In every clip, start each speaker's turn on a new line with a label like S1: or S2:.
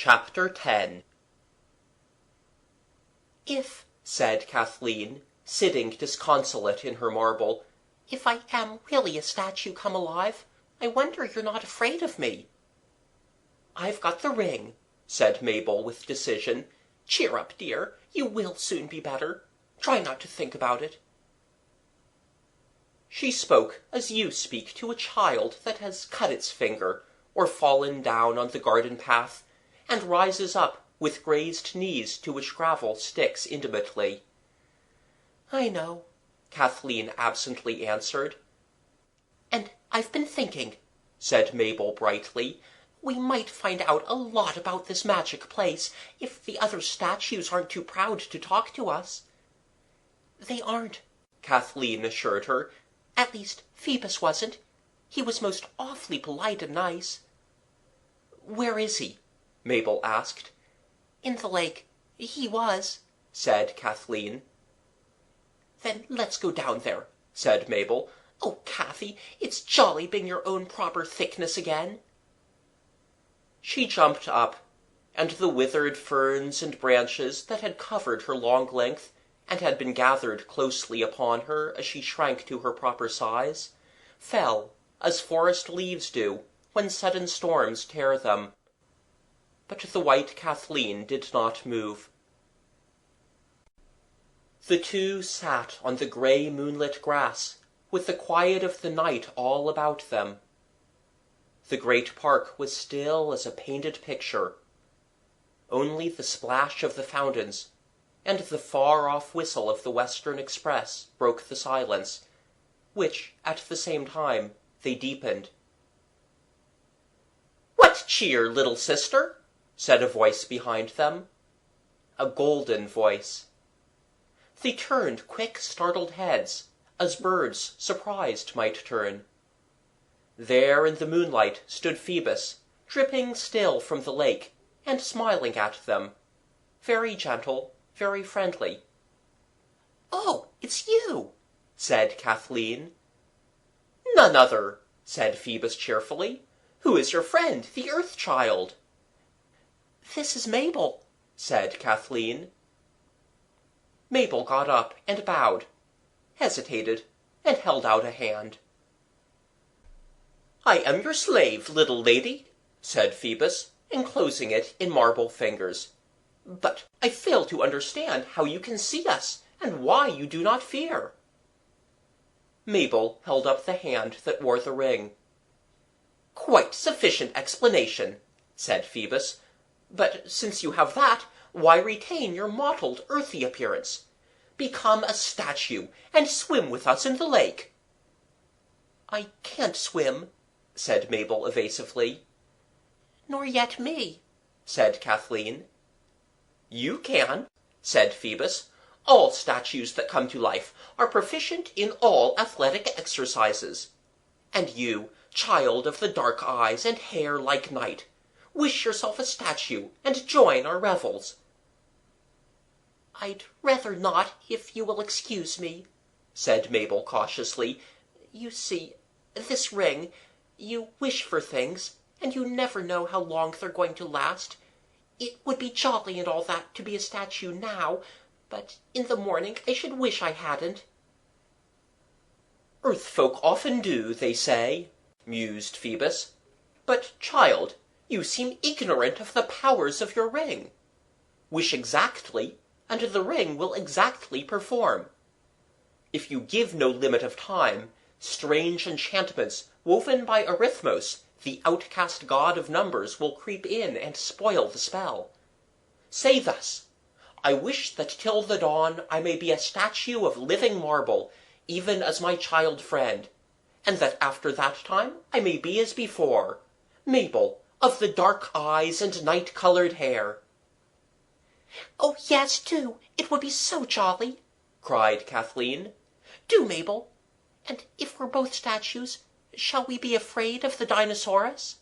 S1: Chapter 10 "If," said Kathleen, sitting disconsolate in her marble, "if I am really a statue come alive, I wonder you're not afraid of me." "I've got the ring," said Mabel with decision. "Cheer up, dear. You will soon be better. Try not to think about it." She spoke as you speak to a child that has cut its finger, or fallen down on the garden path, and rises up with grazed knees to which gravel sticks intimately. "I know," Kathleen absently answered. "And I've been thinking," said Mabel brightly, "we might find out a lot about this magic place, if the other statues aren't too proud to talk to us." "They aren't," Kathleen assured her. "At least, Phoebus wasn't. He was most awfully polite and nice." "Where is he?" Mabel asked. "In the lake. He was," said Kathleen. "Then let's go down there," said Mabel. "Oh, Kathy, it's jolly being your own proper thickness again." She jumped up, and the withered ferns and branches that had covered her long length, and had been gathered closely upon her as she shrank to her proper size, fell, as forest leaves do when sudden storms tear them. But the white Kathleen did not move. The two sat on the grey moonlit grass, with the quiet of the night all about them. The great park was still as a painted picture. Only the splash of the fountains, and the far-off whistle of the Western Express broke the silence, which, at the same time, they deepened. "What cheer, little sister?" said a voice behind them. A golden voice. They turned quick, startled heads, as birds, surprised, might turn. There in the moonlight stood Phoebus, dripping still from the lake, and smiling at them. Very gentle, very friendly. "Oh, it's you!" said Kathleen. "None other," said Phoebus cheerfully. "Who is your friend, the Earth Child?" "This is Mabel," said Kathleen. Mabel got up and bowed, hesitated, and held out a hand. "I am your slave, little lady," said Phoebus, enclosing it in marble fingers. "But I fail to understand how you can see us, and why you do not fear." Mabel held up the hand that wore the ring. "Quite sufficient explanation," said Phoebus. "But since you have that, why retain your mottled, earthy appearance? Become a statue, and swim with us in the lake." "I can't swim," said Mabel evasively. "Nor yet me," said Kathleen. "You can," said Phoebus. "All statues that come to life are proficient in all athletic exercises. And you, child of the dark eyes and hair like night, wish yourself a statue and join our revels." "I'd rather not, if you will excuse me," said Mabel cautiously. "You see, this ring, you wish for things, and you never know how long they're going to last. It would be jolly and all that to be a statue now, but in the morning I should wish I hadn't." "Earth folk often do, they say," mused Phoebus. "But, child, you seem ignorant of the powers of your ring. Wish exactly, and the ring will exactly perform. If you give no limit of time, strange enchantments woven by Arithmos, the outcast god of numbers, will creep in and spoil the spell. Say thus: 'I wish that till the dawn I may be a statue of living marble, even as my child friend, and that after that time I may be as before, Mabel, of the dark eyes and night-colored hair.'" "Oh, yes, do! It would be so jolly!" cried Kathleen. "Do, Mabel. And if we're both statues, shall we be afraid of the Dinosaurus?"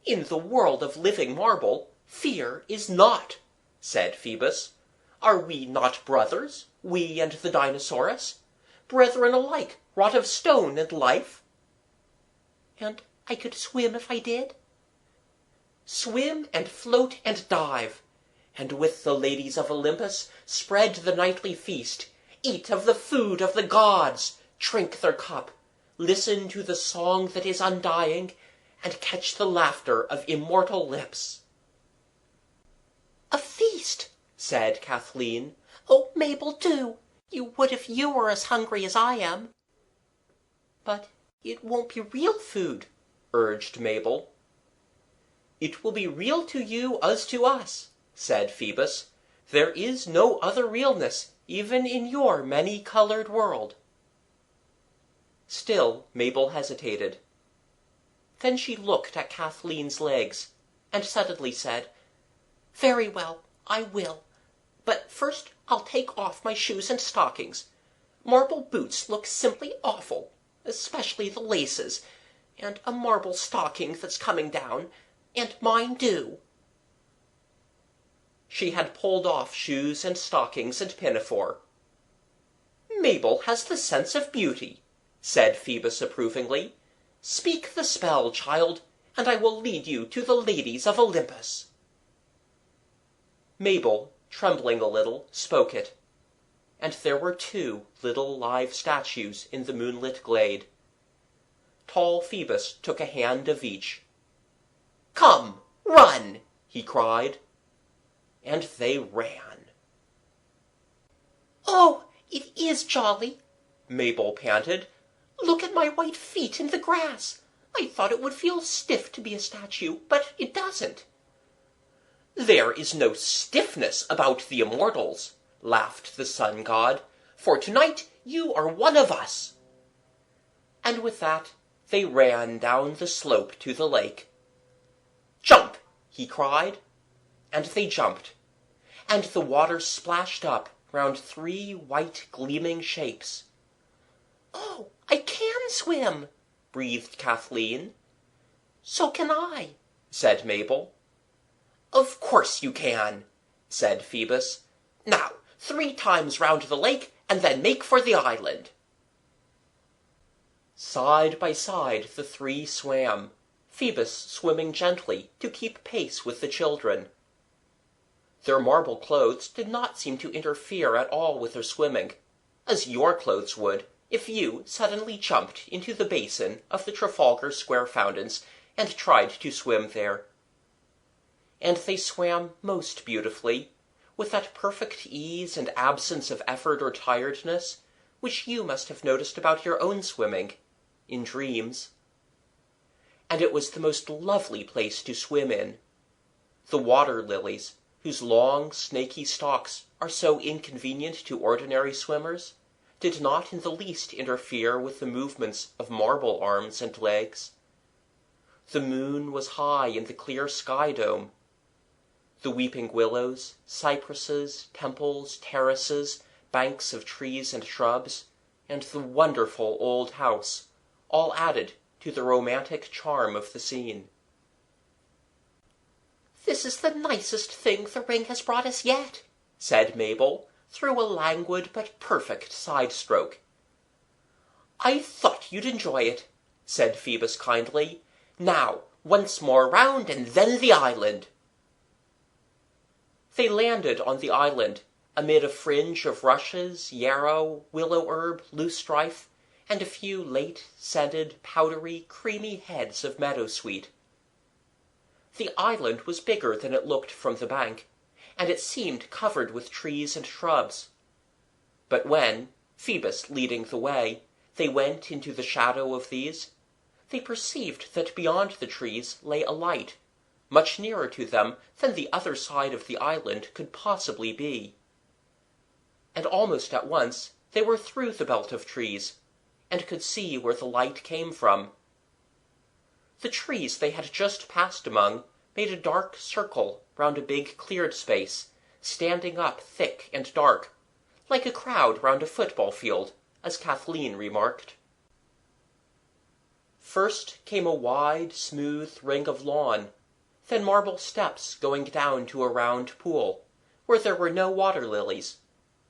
S1: "In the world of living marble, fear is not," said Phoebus. "Are we not brothers, we and the Dinosaurus? Brethren alike, wrought of stone and life?" "And I could swim if I did?" swim and float and dive, and with the ladies of Olympus spread the nightly feast, eat of the food of the gods, drink their cup, listen to the song that is undying, and catch the laughter of immortal lips." "A feast," said Kathleen. "Oh, Mabel, do! You would if you were as hungry as I am." "But it won't be real food," urged Mabel. "It will be real to you as to us," said Phoebus. "There is no other realness, even in your many-colored world." Still Mabel hesitated. Then she looked at Kathleen's legs, and suddenly said, "Very well, I will. But first I'll take off my shoes and stockings. Marble boots look simply awful, especially the laces, and a marble stocking that's coming down, and mine do." She had pulled off shoes and stockings and pinafore. "Mabel has the sense of beauty," said Phoebus approvingly. "Speak the spell, child, and I will lead you to the ladies of Olympus." Mabel, trembling a little, spoke it, and there were 2 little live statues in the moonlit glade. Tall Phoebus took a hand of each. "Come, run!" he cried. And they ran. "Oh, it is jolly!" Mabel panted. "Look at my white feet in the grass. I thought it would feel stiff to be a statue, but it doesn't." "There is no stiffness about the immortals," laughed the sun god, "for tonight you are one of us." And with that they ran down the slope to the lake. "Jump!" he cried, and they jumped, and the water splashed up round 3 white gleaming shapes. "Oh, I can swim!" breathed Kathleen. "So can I," said Mabel. "Of course you can," said Phoebus. "Now 3 times round the lake, and then make for the island." Side by side the 3 swam, Phoebus swimming gently to keep pace with the children. Their marble clothes did not seem to interfere at all with their swimming, as your clothes would if you suddenly jumped into the basin of the Trafalgar Square fountains and tried to swim there. And they swam most beautifully, with that perfect ease and absence of effort or tiredness which you must have noticed about your own swimming, in dreams. And it was the most lovely place to swim in. The water lilies, whose long, snaky stalks are so inconvenient to ordinary swimmers, did not in the least interfere with the movements of marble arms and legs. The moon was high in the clear sky dome. The weeping willows, cypresses, temples, terraces, banks of trees and shrubs, and the wonderful old house, all added to the romantic charm of the scene. "This is the nicest thing the ring has brought us yet," said Mabel, through a languid but perfect side-stroke. "I thought you'd enjoy it," said Phoebus kindly. "Now, once more round, and then the island." They landed on the island, amid a fringe of rushes, yarrow, willow herb, loosestrife, and a few late, scented, powdery, creamy heads of meadowsweet. The island was bigger than it looked from the bank, and it seemed covered with trees and shrubs. But when, Phoebus leading the way, they went into the shadow of these, they perceived that beyond the trees lay a light, much nearer to them than the other side of the island could possibly be. And almost at once they were through the belt of trees, and could see where the light came from. The trees they had just passed among made a dark circle round a big cleared space, standing up thick and dark, like a crowd round a football field, as Kathleen remarked. First came a wide, smooth ring of lawn, then marble steps going down to a round pool, where there were no water lilies,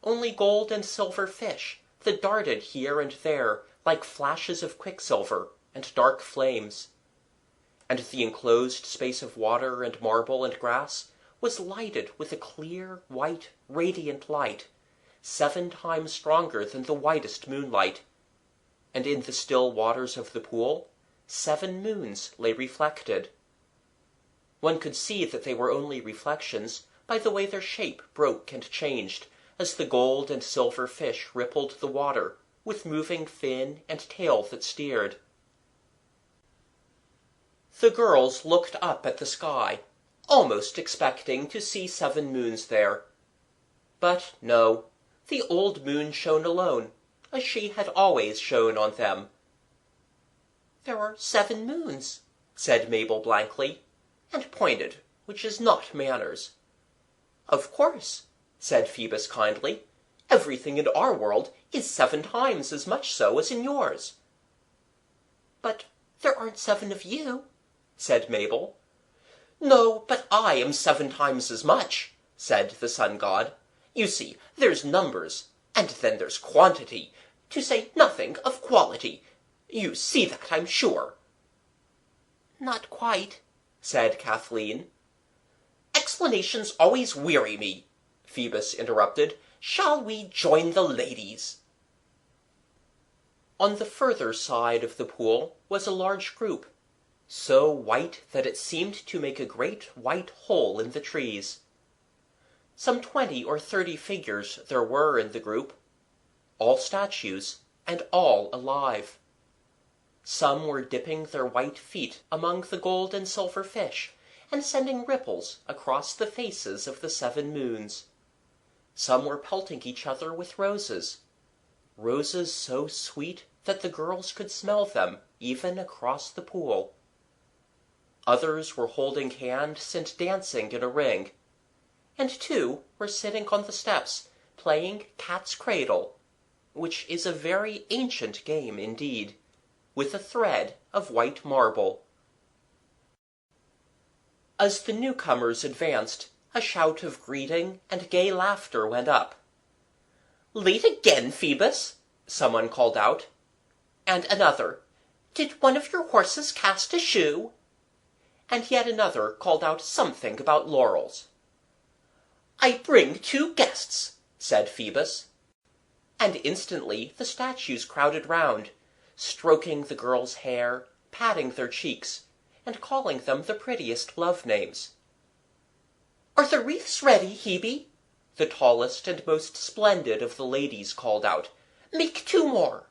S1: only gold and silver fish that darted here and there like flashes of quicksilver and dark flames. and the enclosed space of water and marble and grass was lighted with a clear, white, radiant light, 7 times stronger than the whitest moonlight, and in the still waters of the pool 7 moons lay reflected. One could see that they were only reflections by the way their shape broke and changed as the gold and silver fish rippled the water with moving fin and tail that steered. The girls looked up at the sky, almost expecting to see 7 moons there. But no, the old moon shone alone, as she had always shone on them. "There are 7 moons," said Mabel blankly, and pointed, which is not manners. "Of course," said Phoebus kindly. "Everything in our world is 7 times as much so as in yours." "But there aren't 7 of you," said Mabel. "No, but I am 7 times as much," said the sun god. "You see, there's numbers, and then there's quantity, to say nothing of quality. You see that, I'm sure." "Not quite," said Kathleen. "Explanations always weary me," Phoebus interrupted. "Shall we join the ladies?" On the further side of the pool was a large group, so white that it seemed to make a great white hole in the trees. Some 20 or 30 figures there were in the group, all statues, and all alive. Some were dipping their white feet among the gold and silver fish, and sending ripples across the faces of the 7 moons. Some were pelting each other with roses, roses so sweet that the girls could smell them even across the pool. Others were holding hands and dancing in a ring, and 2 were sitting on the steps playing cat's cradle, which is a very ancient game indeed, with a thread of white marble. As the newcomers advanced, a shout of greeting and gay laughter went up. "Late again, Phoebus?" someone called out. And another, "Did one of your horses cast a shoe?" And yet another called out something about laurels. "I bring 2 guests," said Phoebus. And instantly the statues crowded round, stroking the girls' hair, patting their cheeks, and calling them the prettiest love names. "Are the wreaths ready, Hebe?" the tallest and most splendid of the ladies called out. "Make 2 more."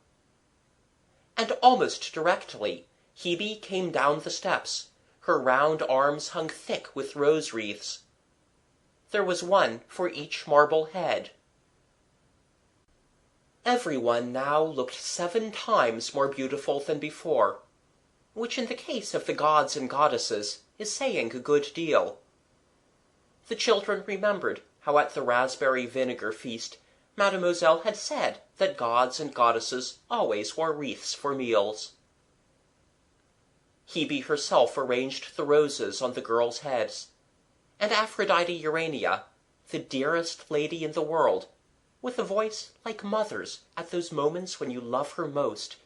S1: And almost directly Hebe came down the steps, her round arms hung thick with rose wreaths. There was one for each marble head. Everyone now looked 7 times more beautiful than before, which in the case of the gods and goddesses is saying a good deal. The children remembered how at the raspberry vinegar feast Mademoiselle had said that gods and goddesses always wore wreaths for meals. Hebe herself arranged the roses on the girls' heads, and Aphrodite Urania, the dearest lady in the world, with a voice like mother's at those moments when you love her most,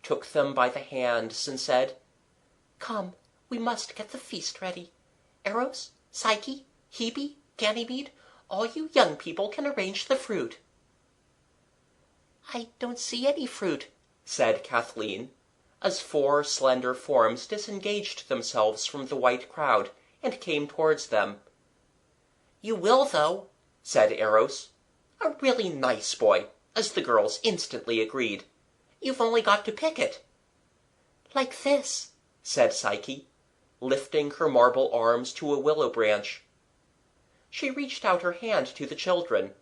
S1: took them by the hands and said, "Come, we must get the feast ready. Eros, Psyche, Hebe, Ganymede, all you young people can arrange the fruit." "I don't see any fruit," said Kathleen, as 4 slender forms disengaged themselves from the white crowd and came towards them. "You will, though," said Eros. "A really nice boy," as the girls instantly agreed. "You've only got to pick it." "Like this," said Psyche, lifting her marble arms to a willow branch. She reached out her hand to the children.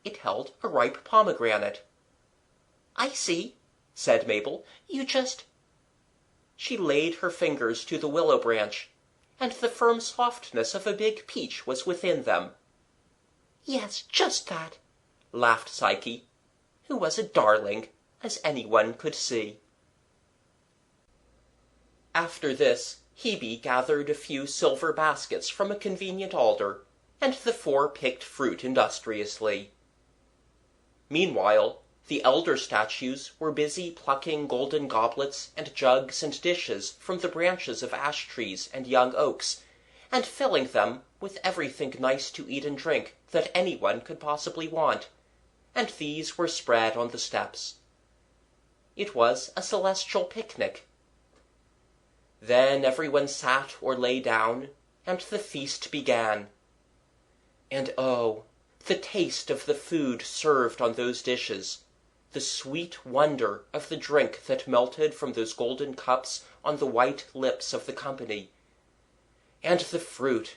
S1: It held a ripe pomegranate. "I see," said Mabel. "You just—" She laid her fingers to the willow branch, and the firm softness of a big peach was within them. "Yes, just that," laughed Psyche, who was a darling, as anyone could see. After this, Hebe gathered a few silver baskets from a convenient alder, and the 4 picked fruit industriously. Meanwhile, The elder statues were busy plucking golden goblets and jugs and dishes from the branches of ash trees and young oaks, and filling them with everything nice to eat and drink that anyone could possibly want, and these were spread on the steps. It was a celestial picnic. Then everyone sat or lay down, and the feast began. And oh, the taste of the food served on those dishes, the sweet wonder of the drink that melted from those golden cups on the white lips of the company. And the fruit.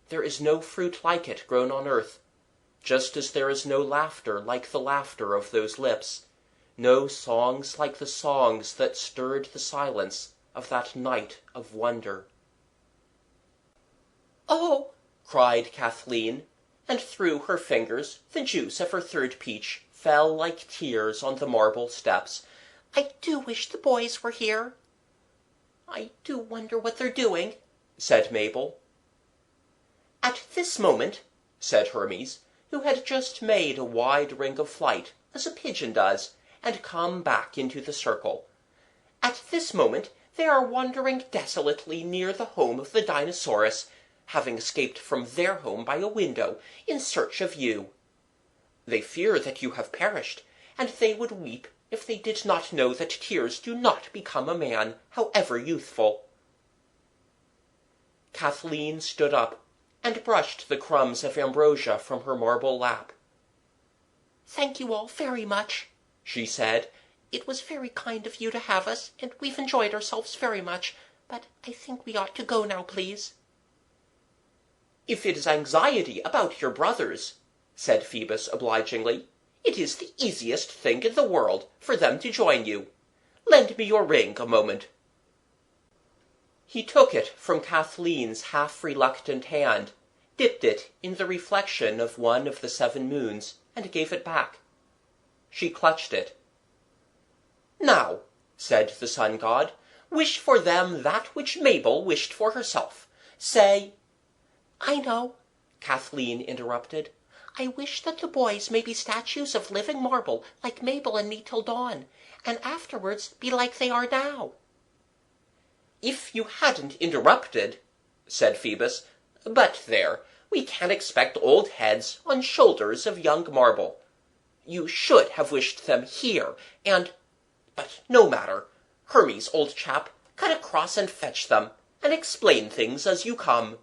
S1: There is no fruit like it grown on earth, just as there is no laughter like the laughter of those lips, no songs like the songs that stirred the silence of that night of wonder. "Oh!" cried Kathleen, and through her fingers the juice of her third peach fell like tears on the marble steps. "I do wish the boys were here." "I do wonder what they're doing," said Mabel. "At this moment," said Hermes, who had just made a wide ring of flight, as a pigeon does, and come back into the circle, "at this moment they are wandering desolately near the home of the Dinosaurus, having escaped from their home by a window, in search of you. They fear that you have perished, and they would weep if they did not know that tears do not become a man, however youthful." Kathleen stood up, and brushed the crumbs of ambrosia from her marble lap. "Thank you all very much," she said. "It was very kind of you to have us, and we've enjoyed ourselves very much, but I think we ought to go now, please." "If it is anxiety about your brothers," said Phoebus obligingly, "it is the easiest thing in the world for them to join you. Lend me your ring a moment." He took it from Kathleen's half-reluctant hand, dipped it in the reflection of one of the 7 moons, and gave it back. She clutched it. "Now," said the sun god, "wish for them that which Mabel wished for herself. Say—" "I know," Kathleen interrupted. "I wish that the boys may be statues of living marble, like Mabel and me till dawn, and afterwards be like they are now." "If you hadn't interrupted," said Phoebus. "But there, we can't expect old heads on shoulders of young marble. You should have wished them here, but no matter. Hermes, old chap, cut across and fetch them, and explain things as you come."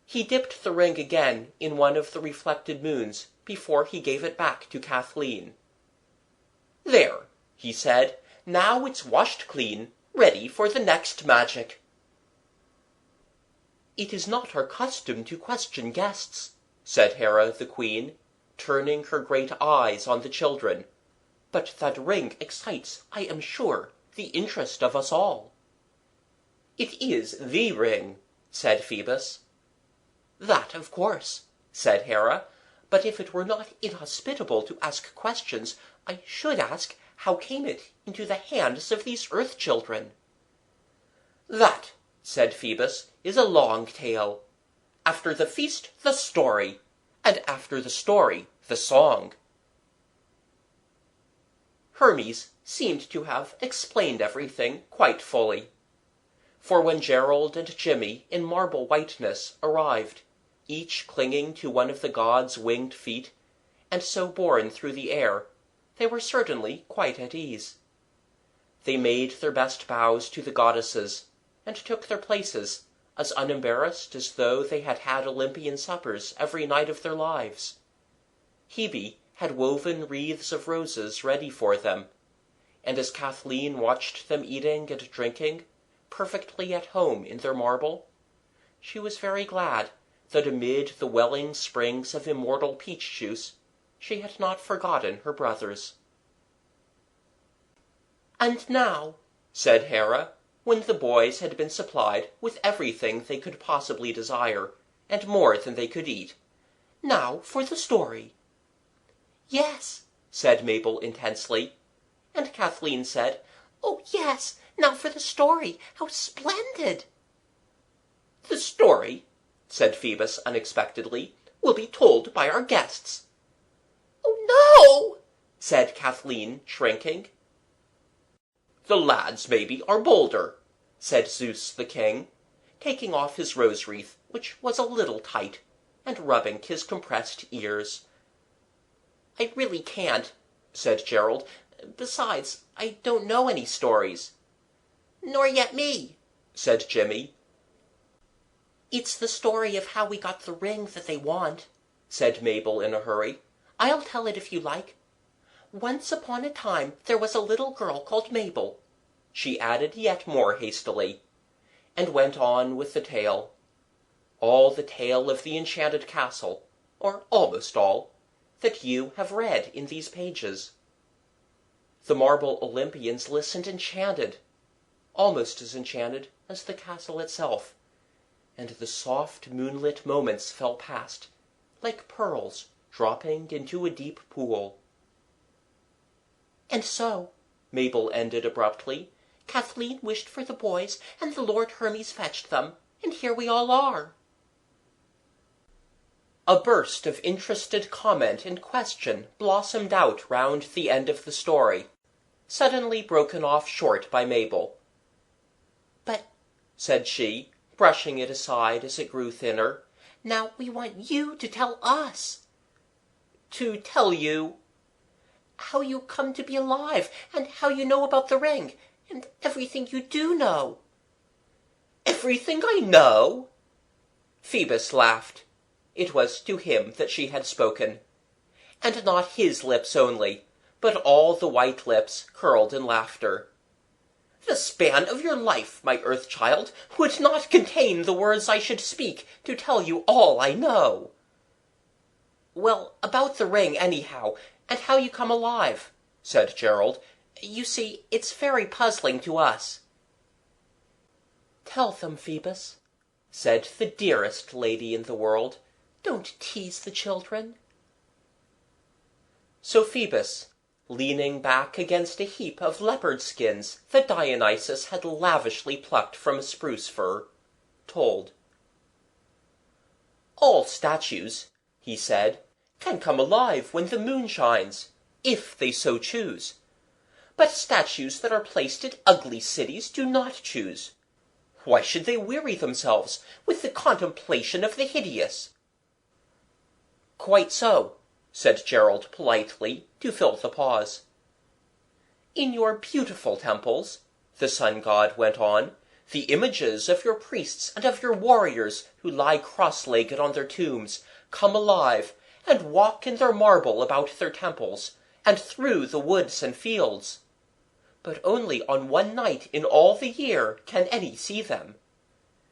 S1: He dipped the ring again in one of the reflected moons before he gave it back to Kathleen. "There," he said, "now it's washed clean, ready for the next magic." "It is not our custom to question guests," said Hera the Queen, turning her great eyes on the children, "but that ring excites, I am sure, the interest of us all." "It is the ring," said Phoebus. "That, of course," said Hera, "but if it were not inhospitable to ask questions, I should ask, how came it into the hands of these earth children?" "That," said Phoebus, "is a long tale. After the feast, the story, and after the story, the song." Hermes seemed to have explained everything quite fully. For when Gerald and Jimmy in marble whiteness arrived, each clinging to one of the gods' winged feet, and so borne through the air, they were certainly quite at ease. They made their best bows to the goddesses, and took their places, as unembarrassed as though they had had Olympian suppers every night of their lives. Hebe had woven wreaths of roses ready for them, and as Kathleen watched them eating and drinking, perfectly at home in their marble, she was very glad that amid the welling springs of immortal peach juice she had not forgotten her brothers. "And now," said Hera, when the boys had been supplied with everything they could possibly desire, and more than they could eat, "now for the story." "Yes," said Mabel intensely, and Kathleen said, "Oh, yes, now for the story. How splendid!" "The story," said Phoebus unexpectedly, "will be told by our guests." "Oh, no!" said Kathleen, shrinking. The lads, maybe, are bolder, said Zeus the king, taking off his rose wreath, which was a little tight, and rubbing his compressed ears. I really can't, said Gerald. Besides, I don't know any stories. Nor yet me, said Jimmy. It's the story of how we got the ring that they want, said Mabel in a hurry. I'll tell it if you like. Once upon a time there was a little girl called Mabel, she added yet more hastily, and went on with the tale. All the tale of the enchanted castle, or almost all, that you have read in these pages. The marble Olympians listened enchanted, almost as enchanted as the castle itself, and the soft moonlit moments fell past, like pearls dropping into a deep pool. And so, Mabel ended abruptly, Kathleen wished for the boys, and the Lord Hermes fetched them, and here we all are. A burst of interested comment and question blossomed out round the end of the story, suddenly broken off short by Mabel. But, said she, brushing it aside as it grew thinner, now we want you to tell us. To tell you? How you come to be alive, and how you know about the ring, and everything you do know. Everything I know? Phoebus laughed. It was to him that she had spoken. And not his lips only, but all the white lips curled in laughter. The span of your life, my earth child, would not contain the words I should speak to tell you all I know. Well, about the ring, anyhow, and how you come alive, said Gerald. You see, it's very puzzling to us. Tell them, Phoebus, said the dearest lady in the world. Don't tease the children. So Phoebus, leaning back against a heap of leopard skins that Dionysus had lavishly plucked from a spruce fir, told. All statues, he said, can come alive when the moon shines, if they so choose. But statues that are placed in ugly cities do not choose. Why should they weary themselves with the contemplation of the hideous? Quite so, said Gerald politely, to fill the pause. In your beautiful temples, the sun god went on, the images of your priests and of your warriors who lie cross-legged on their tombs come alive and walk in their marble about their temples, and through the woods and fields. But only on one night in all the year can any see them.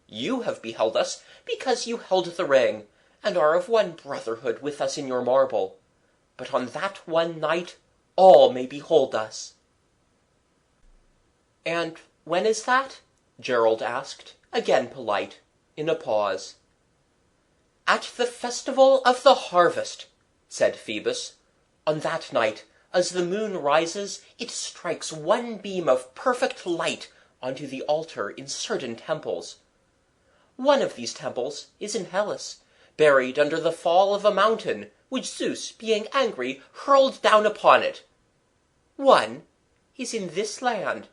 S1: You have beheld us because you held the ring, and are of one brotherhood with us in your marble. But on that one night all may behold us. And when is that? Gerald asked, again polite, in a pause. At the festival of the harvest, said Phoebus. On that night, as the moon rises, it strikes one beam of perfect light onto the altar in certain temples. One of these temples is in Hellas, buried under the fall of a mountain, which Zeus, being angry, hurled down upon it. One is in this land.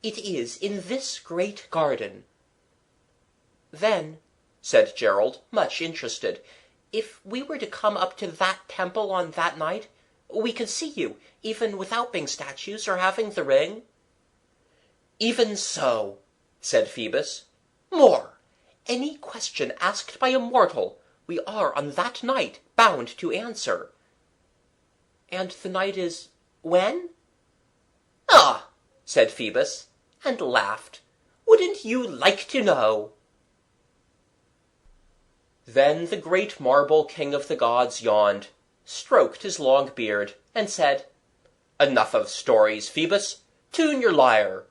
S1: It is in this great garden. Then, said Gerald, much interested, if we were to come up to that temple on that night, we could see you, even without being statues or having the ring? Even so, said Phoebus. More, any question asked by a mortal, we are on that night bound to answer. And the night is when? Ah, said Phoebus, and laughed. Wouldn't you like to know? Then the great marble king of the gods yawned, stroked his long beard, and said, Enough of stories, Phoebus. Tune your lyre.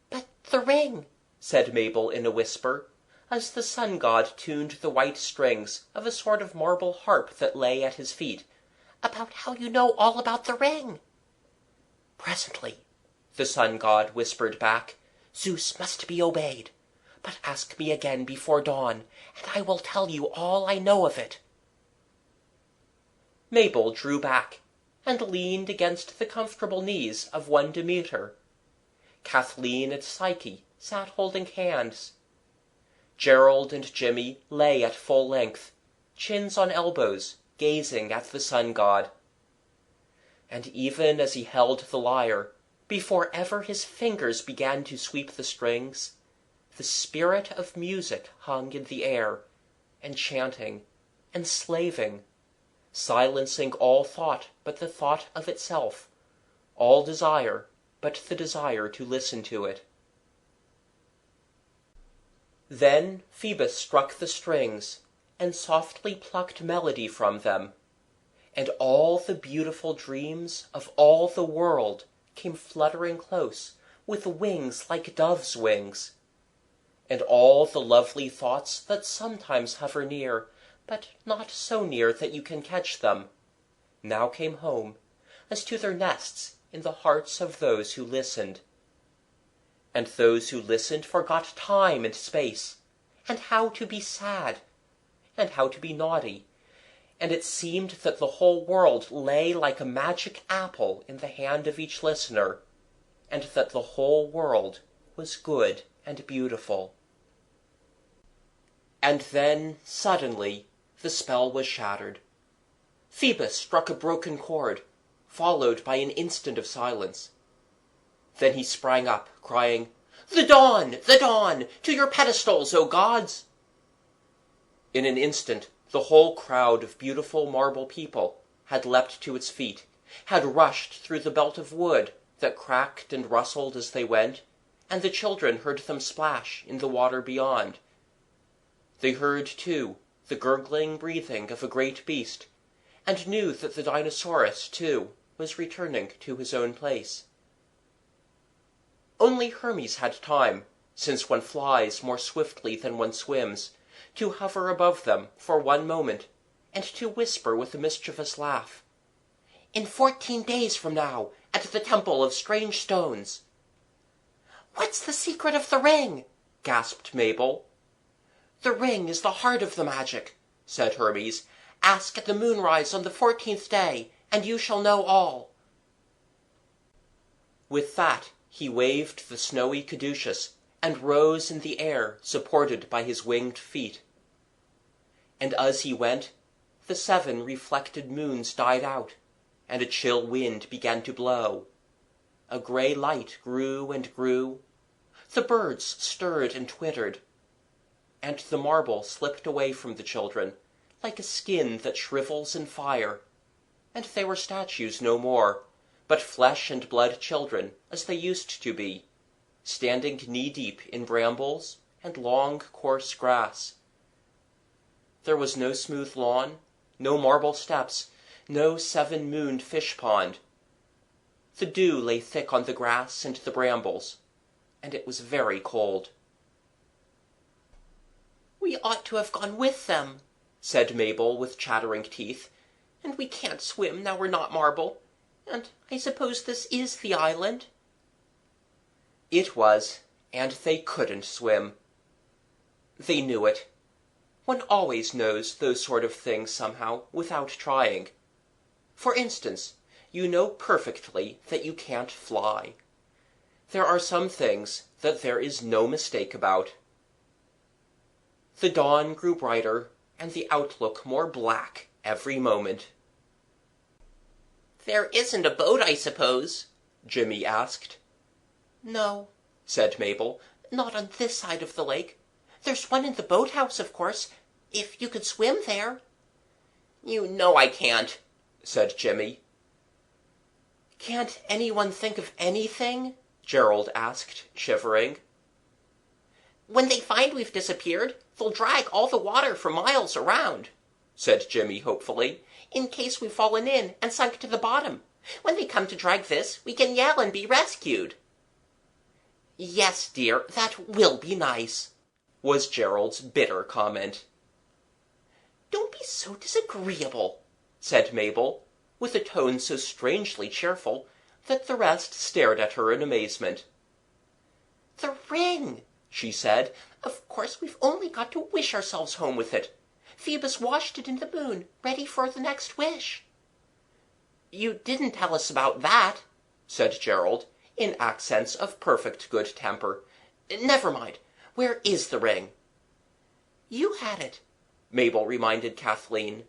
S1: But the ring, said Mabel in a whisper, as the sun god tuned the white strings of a sort of marble harp that lay at his feet, about how you know all about the ring. Presently, the sun god whispered back, Zeus must be obeyed. But ask me again before dawn, and I will tell you all I know of it. Mabel drew back, and leaned against the comfortable knees of one Demeter. Kathleen and Psyche sat holding hands. Gerald and Jimmy lay at full length, chins on elbows, gazing at the sun-god. And even as he held the lyre, before ever his fingers began to sweep the strings, the spirit of music hung in the air, enchanting, enslaving, silencing all thought but the thought of itself, all desire but the desire to listen to it. Then Phoebus struck the strings, and softly plucked melody from them, and all the beautiful dreams of all the world came fluttering close, with wings like doves' wings, and all the lovely thoughts that sometimes hover near, but not so near that you can catch them, now came home, as to their nests in the hearts of those who listened. And those who listened forgot time and space, and how to be sad, and how to be naughty, and it seemed that the whole world lay like a magic apple in the hand of each listener, and that the whole world was good and beautiful. And then, suddenly, the spell was shattered. Phoebus struck a broken chord, followed by an instant of silence. Then he sprang up, crying, "The dawn! The dawn! To your pedestals, O gods!" In an instant the whole crowd of beautiful marble people had leapt to its feet, had rushed through the belt of wood that cracked and rustled as they went, and the children heard them splash in the water beyond. They heard, too, the gurgling breathing of a great beast, and knew that the Dinosaurus, too, was returning to his own place. Only Hermes had time, since one flies more swiftly than one swims, to hover above them for one moment, and to whisper with a mischievous laugh, "In 14 days from now, at the Temple of Strange Stones." "What's the secret of the ring?" gasped Mabel. "The ring is the heart of the magic," said Hermes. "Ask at the moonrise on the 14th day, and you shall know all." With that he waved the snowy caduceus, and rose in the air, supported by his winged feet. And as he went, the 7 reflected moons died out, and a chill wind began to blow. A grey light grew and grew. The birds stirred and twittered, and the marble slipped away from the children, like a skin that shrivels in fire, and they were statues no more, but flesh and blood children as they used to be, standing knee-deep in brambles and long coarse grass. There was no smooth lawn, no marble steps, no 7-mooned fish-pond. The dew lay thick on the grass and the brambles, and it was very cold. "We ought to have gone with them," said Mabel with chattering teeth, "and we can't swim now we're not marble, and I suppose this is the island." It was, and they couldn't swim. They knew it. One always knows those sort of things somehow, without trying. For instance, you know perfectly that you can't fly. There are some things that there is no mistake about. The dawn grew brighter, and the outlook more black every moment. "There isn't a boat, I suppose?" Jimmy asked. "No," said Mabel, "not on this side of the lake. There's one in the boathouse, of course, if you could swim there." "You know I can't," said Jimmy. "Can't anyone think of anything?" Gerald asked, shivering. "When they find we've disappeared, they'll drag all the water for miles around," said Jimmy hopefully, "in case we've fallen in and sunk to the bottom. When they come to drag this, we can yell and be rescued." "Yes, dear, that will be nice," was Gerald's bitter comment. "Don't be so disagreeable," said Mabel, with a tone so strangely cheerful that the rest stared at her in amazement. "The ring," she said. "Of course we've only got to wish ourselves home with it. Phoebus washed it in the moon, ready for the next wish." You didn't tell us about that, said Gerald, in accents of perfect good temper. Never mind. Where is the ring? You had it, Mabel reminded Kathleen.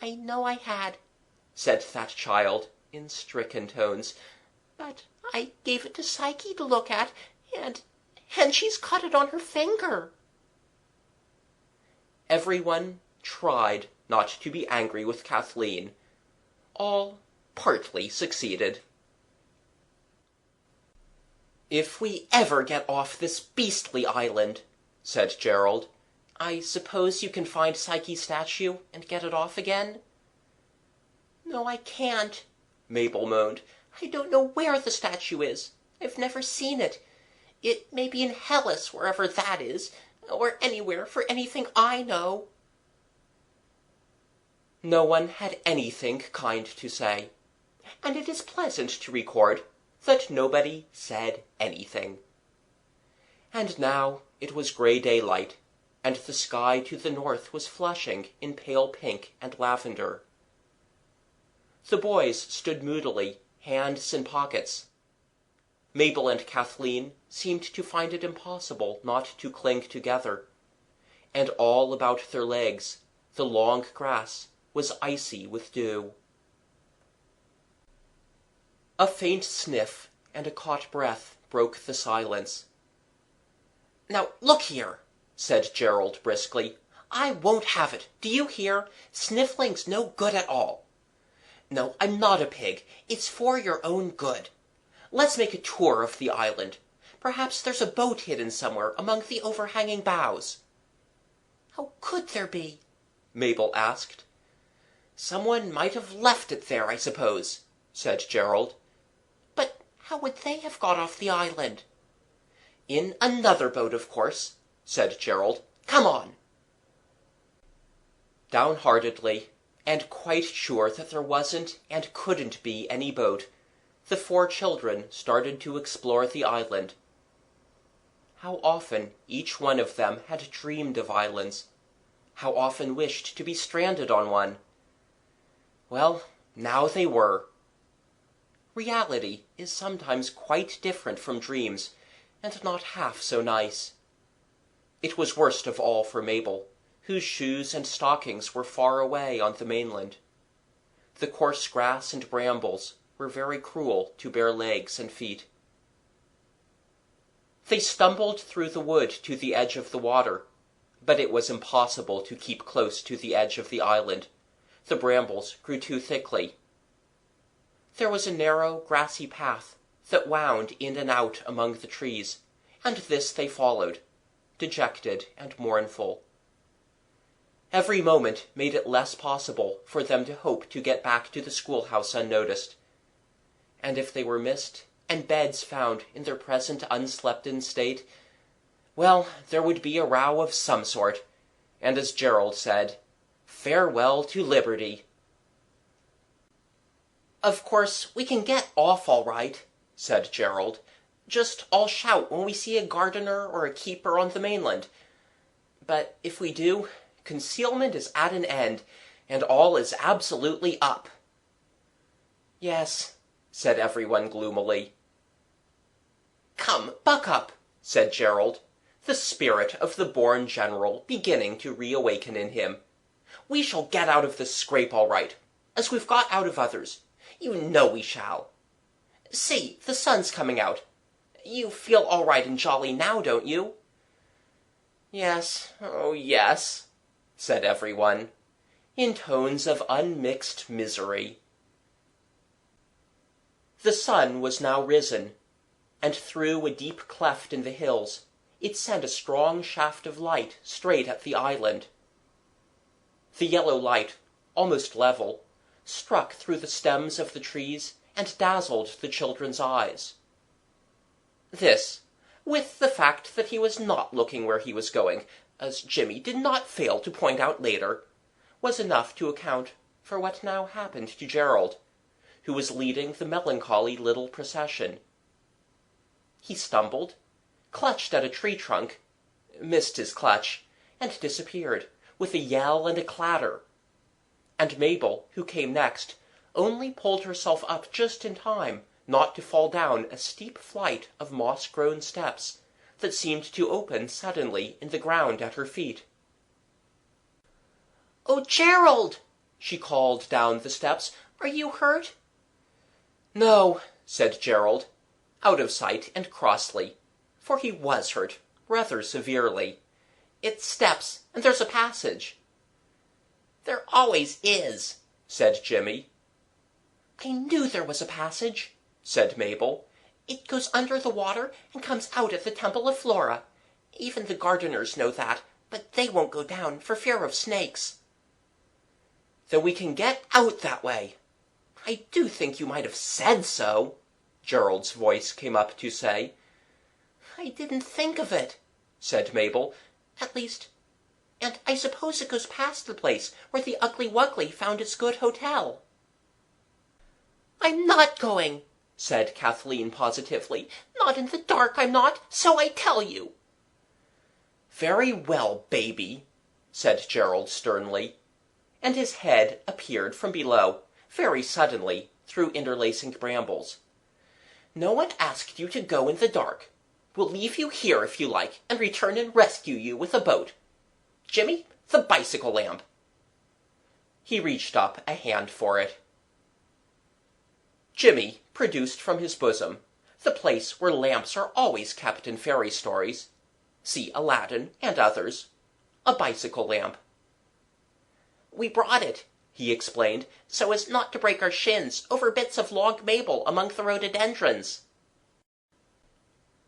S1: I know I had, said that child, in stricken tones, but I gave it to Psyche to look at, and she's cut it on her finger. Everyone tried not to be angry with Kathleen. All partly succeeded. If we ever get off this beastly island, said Gerald, I suppose you can find Psyche's statue and get it off again? No, I can't, Mabel moaned. I don't know where the statue is. I've never seen it. It may be in Hellas, wherever that is, or anywhere for anything I know. No one had anything kind to say, and it is pleasant to record that nobody said anything. And now it was grey daylight, and the sky to the north was flushing in pale pink and lavender. The boys stood moodily, hands in pockets. Mabel and Kathleen seemed to find it impossible not to cling together, and all about their legs the long grass was icy with dew. A faint sniff and a caught breath broke the silence. Now, look here, said Gerald briskly. I won't have it. Do you hear? Sniffling's no good at all. No, I'm not a pig. It's for your own good. Let's make a tour of the island. Perhaps there's a boat hidden somewhere among the overhanging boughs. How could there be? Mabel asked. Someone might have left it there, I suppose, said Gerald. But how would they have got off the island? In another boat, of course, said Gerald. Come on. Downheartedly, and quite sure that there wasn't and couldn't be any boat, the 4 children started to explore the island. How often each one of them had dreamed of islands. How often wished to be stranded on one. Well, now they were. Reality is sometimes quite different from dreams, and not half so nice. It was worst of all for Mabel, whose shoes and stockings were far away on the mainland. The coarse grass and brambles were very cruel to bare legs and feet. They stumbled through the wood to the edge of the water, but it was impossible to keep close to the edge of the island. The brambles grew too thickly. There was a narrow, grassy path that wound in and out among the trees, and this they followed, dejected and mournful. Every moment made it less possible for them to hope to get back to the schoolhouse unnoticed. And if they were missed, and beds found in their present unslept-in state, well, there would be a row of some sort, and as Gerald said, farewell to liberty. Of course, we can get off all right, said Gerald. Just all shout when we see a gardener or a keeper on the mainland. But if we do, concealment is at an end, and all is absolutely up. Yes, said everyone gloomily. Come, buck up, said Gerald, the spirit of the born general beginning to reawaken in him. We shall get out of this scrape all right, as we've got out of others. You know we shall. See, the sun's coming out. You feel all right and jolly now, don't you? Yes, oh yes, said everyone, in tones of unmixed misery. The sun was now risen, and through a deep cleft in the hills it sent a strong shaft of light straight at the island. The yellow light, almost level, struck through the stems of the trees and dazzled the children's eyes. This, with the fact that he was not looking where he was going, as Jimmy did not fail to point out later, was enough to account for what now happened to Gerald, who was leading the melancholy little procession. He stumbled, clutched at a tree trunk, missed his clutch, and disappeared, with a yell and a clatter. And Mabel, who came next, only pulled herself up just in time not to fall down a steep flight of moss-grown steps that seemed to open suddenly in the ground at her feet. "Oh, Gerald!" she called down the steps. "Are you hurt?" "No," said Gerald, out of sight and crossly, for he was hurt, rather severely. "It's steps, and there's a passage." "There always is," said Jimmy. "I knew there was a passage," said Mabel. "It goes under the water and comes out at the Temple of Flora. Even the gardeners know that, but they won't go down for fear of snakes." "Then we can get out that way." "I do think you might have said so," Gerald's voice came up to say. "I didn't think of it," said Mabel. "At least, and I suppose it goes past the place where the Ugly Wuggly found its good hotel." "I'm not going," said Kathleen positively. "Not in the dark, I'm not, so I tell you." "Very well, baby," said Gerald sternly, and his head appeared from below, very suddenly, through interlacing brambles. "No one asked you to go in the dark. We'll leave you here if you like, and return and rescue you with a boat. Jimmy, the bicycle lamp." He reached up a hand for it. Jimmy produced from his bosom the place where lamps are always kept in fairy stories, see Aladdin and others, a bicycle lamp. "We brought it," he explained, "so as not to break our shins over bits of log maple among the rhododendrons."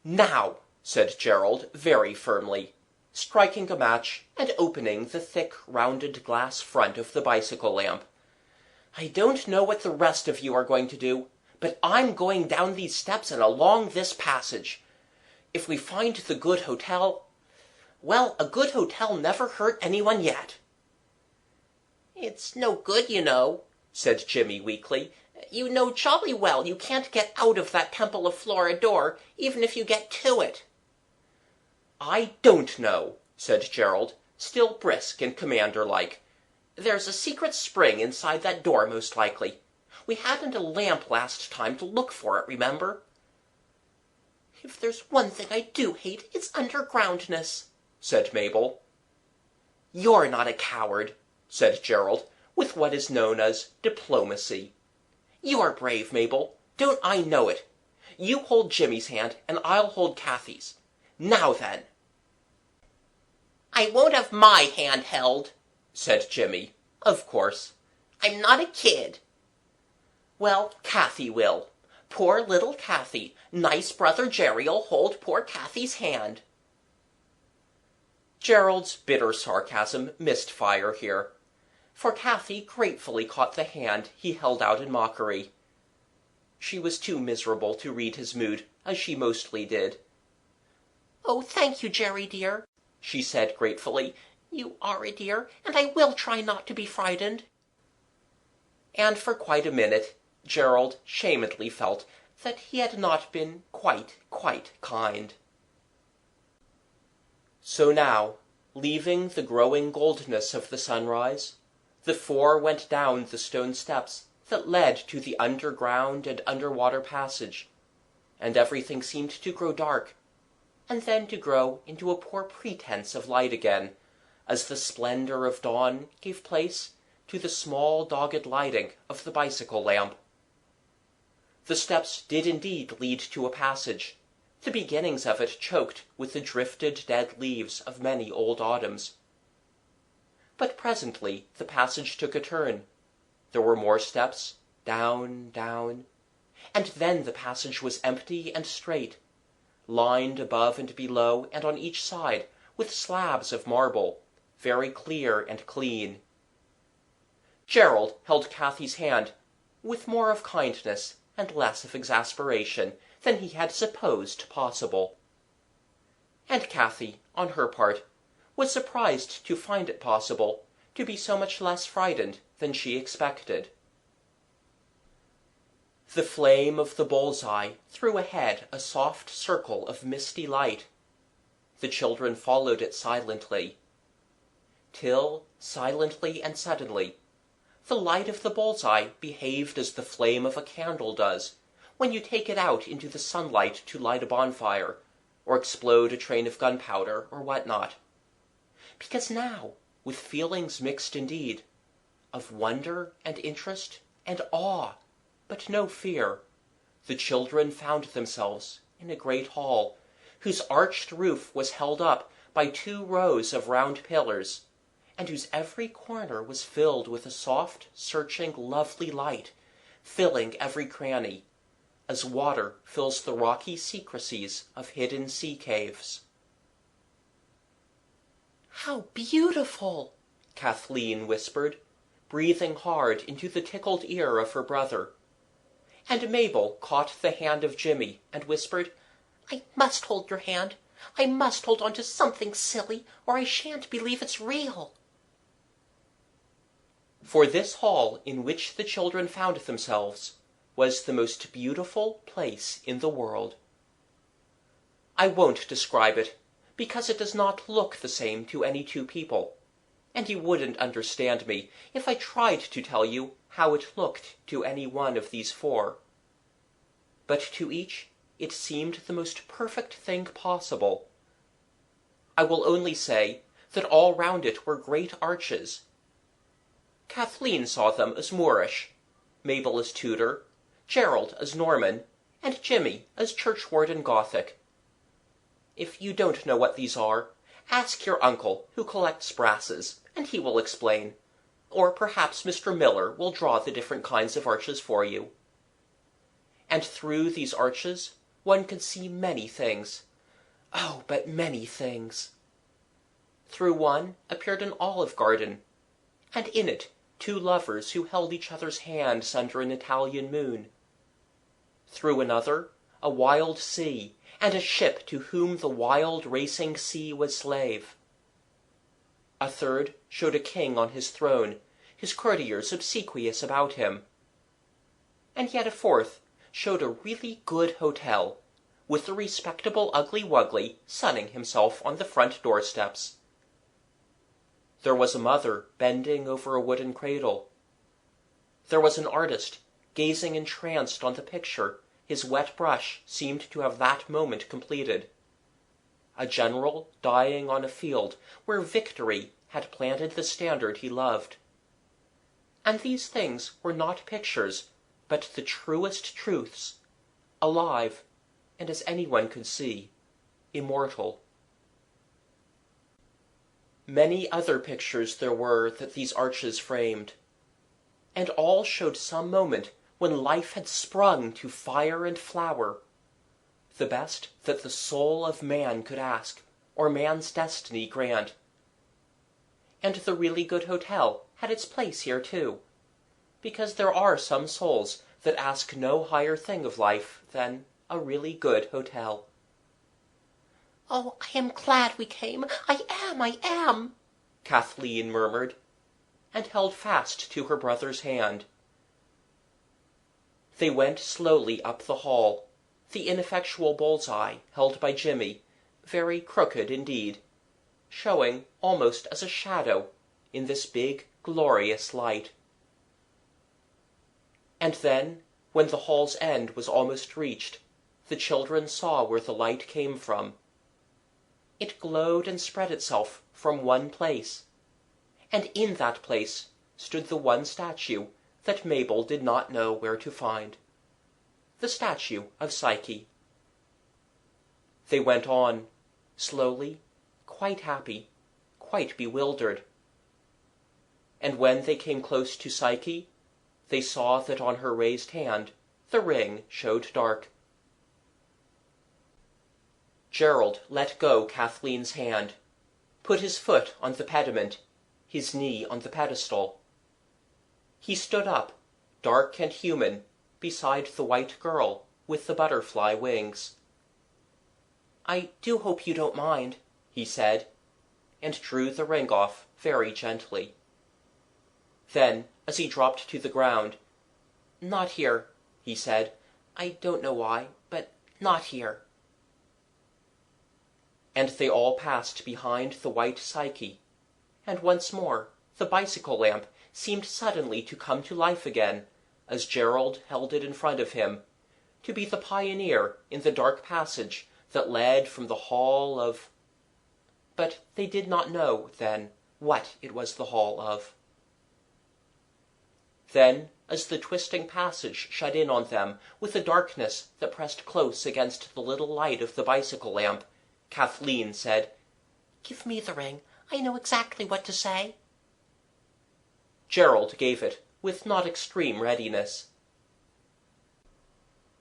S1: "Now," said Gerald very firmly, striking a match and opening the thick rounded glass front of the bicycle lamp, "I don't know what the rest of you are going to do, but I'm going down these steps and along this passage. If we find the good hotel, well, a good hotel never hurt anyone yet." "It's no good, you know," said Jimmy weakly. "You know jolly well you can't get out of that Temple of Flora door, even if you get to it." "I don't know," said Gerald, still brisk and commander-like. "There's a secret spring inside that door, most likely. We hadn't a lamp last time to look for it, remember?" "If there's one thing I do hate, it's undergroundness," said Mabel. "You're not a coward," said Gerald, with what is known as diplomacy. "You're brave, Mabel. Don't I know it? You hold Jimmy's hand, and I'll hold Kathy's. Now then." "I won't have my hand held," said Jimmy, of course. "I'm not a kid." "Well, Kathy will. Poor little Kathy. Nice brother Jerry'll hold poor Kathy's hand." Gerald's bitter sarcasm missed fire here, for Kathy gratefully caught the hand he held out in mockery. She was too miserable to read his mood, as she mostly did. "Oh, thank you, Jerry dear," she said gratefully. "You are a dear, and I will try not to be frightened." And for quite a minute Gerald shamedly felt that he had not been quite kind. So now, leaving the growing goldness of the sunrise, the four went down the stone steps that led to the underground and underwater passage, and everything seemed to grow dark, and then to grow into a poor pretense of light again, as the splendor of dawn gave place to the small dogged lighting of the bicycle lamp. The steps did indeed lead to a passage, the beginnings of it choked with the drifted dead leaves of many old autumns. But presently the passage took a turn. There were more steps, down, down, and then the passage was empty and straight, lined above and below and on each side with slabs of marble, very clear and clean. Gerald held Kathy's hand with more of kindness and less of exasperation than he had supposed possible. And Kathy, on her part, was surprised to find it possible to be so much less frightened than she expected. The flame of the bull's-eye threw ahead a soft circle of misty light. The children followed it silently, till, silently and suddenly, the light of the bull's-eye behaved as the flame of a candle does when you take it out into the sunlight to light a bonfire, or explode a train of gunpowder, or what not. Because now, with feelings mixed indeed, of wonder and interest and awe, but no fear, the children found themselves in a great hall, whose arched roof was held up by 2 rows of round pillars, and whose every corner was filled with a soft, searching, lovely light, filling every cranny, as water fills the rocky secrecies of hidden sea caves. "How beautiful!" Kathleen whispered, breathing hard into the tickled ear of her brother. And Mabel caught the hand of Jimmy and whispered, "I must hold your hand. I must hold on to something silly, or I shan't believe it's real." For this hall in which the children found themselves was the most beautiful place in the world. I won't describe it, because it does not look the same to any 2 people, and you wouldn't understand me if I tried to tell you how it looked to any one of these 4. But to each it seemed the most perfect thing possible. I will only say that all round it were great arches. Kathleen saw them as Moorish, Mabel as Tudor, Gerald as Norman, and Jimmy as churchwarden Gothic. If you don't know what these are, ask your uncle who collects brasses, and he will explain, or perhaps Mr. Miller will draw the different kinds of arches for you. And through these arches one could see many things. Oh, but many things! Through one appeared an olive garden, and in it 2 lovers who held each other's hands under an Italian moon. Through another, a wild sea, and a ship to whom the wild racing sea was slave. A third showed a king on his throne, his courtiers obsequious about him. And yet a fourth showed a really good hotel, with the respectable Ugly Wuggly sunning himself on the front doorsteps. There was a mother bending over a wooden cradle. There was an artist gazing entranced on the picture his wet brush seemed to have that moment completed. A general dying on a field where victory had planted the standard he loved. And these things were not pictures, but the truest truths, alive, and as anyone could see, immortal. Many other pictures there were that these arches framed, and all showed some moment when life had sprung to fire and flower, the best that the soul of man could ask, or man's destiny grant. And the really good hotel had its place here too, because there are some souls that ask no higher thing of life than a really good hotel. "Oh, I am glad we came. I am," Kathleen murmured, and held fast to her brother's hand. They went slowly up the hall, the ineffectual bull's-eye held by Jimmy, very crooked indeed, showing almost as a shadow in this big, glorious light. And then, when the hall's end was almost reached, the children saw where the light came from. It glowed and spread itself from one place, and in that place stood the one statue that Mabel did not know where to find, the statue of Psyche. They went on, slowly, quite happy, quite bewildered. And when they came close to Psyche, they saw that on her raised hand the ring showed dark. Gerald let go Kathleen's hand, put his foot on the pediment, his knee on the pedestal. He stood up, dark and human, beside the white girl with the butterfly wings. "I do hope you don't mind," he said, and drew the ring off very gently. Then, as he dropped to the ground, "Not here," he said. "I don't know why, but not here." And they all passed behind the white Psyche, and once more the bicycle lamp seemed suddenly to come to life again, as Gerald held it in front of him, to be the pioneer in the dark passage that led from the hall of... But they did not know, then, what it was the hall of. Then, as the twisting passage shut in on them with a darkness that pressed close against the little light of the bicycle lamp, Kathleen said,
S2: "Give me the ring. I know exactly what to say."
S1: Gerald gave it, with not extreme readiness.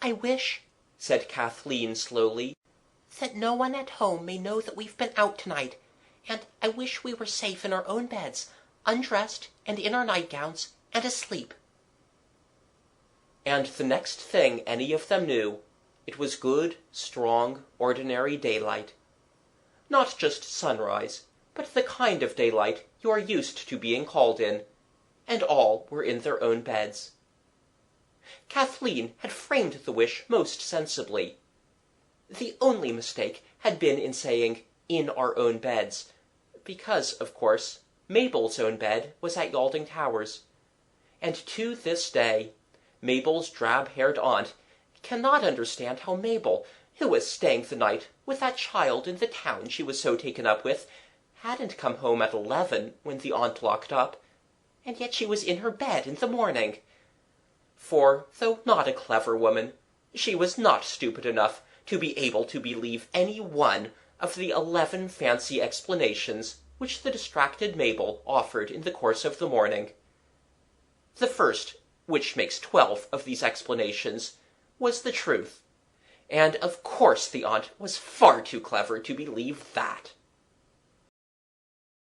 S2: "I wish," said Kathleen slowly, "that no one at home may know that we've been out tonight, and I wish we were safe in our own beds, undressed and in our nightgowns, and asleep."
S1: And the next thing any of them knew, it was good, strong, ordinary daylight. Not just sunrise, but the kind of daylight you are used to being called in, and all were in their own beds. Kathleen had framed the wish most sensibly. The only mistake had been in saying, "in our own beds," because, of course, Mabel's own bed was at Yalding Towers, and to this day Mabel's drab-haired aunt cannot understand how Mabel, who was staying the night with that child in the town she was so taken up with, hadn't come home at 11 when the aunt locked up, and yet she was in her bed in the morning. For, though not a clever woman, she was not stupid enough to be able to believe any one of the 11 fancy explanations which the distracted Mabel offered in the course of the morning. The first, which makes 12 of these explanations, was the truth, and of course the aunt was far too clever to believe that.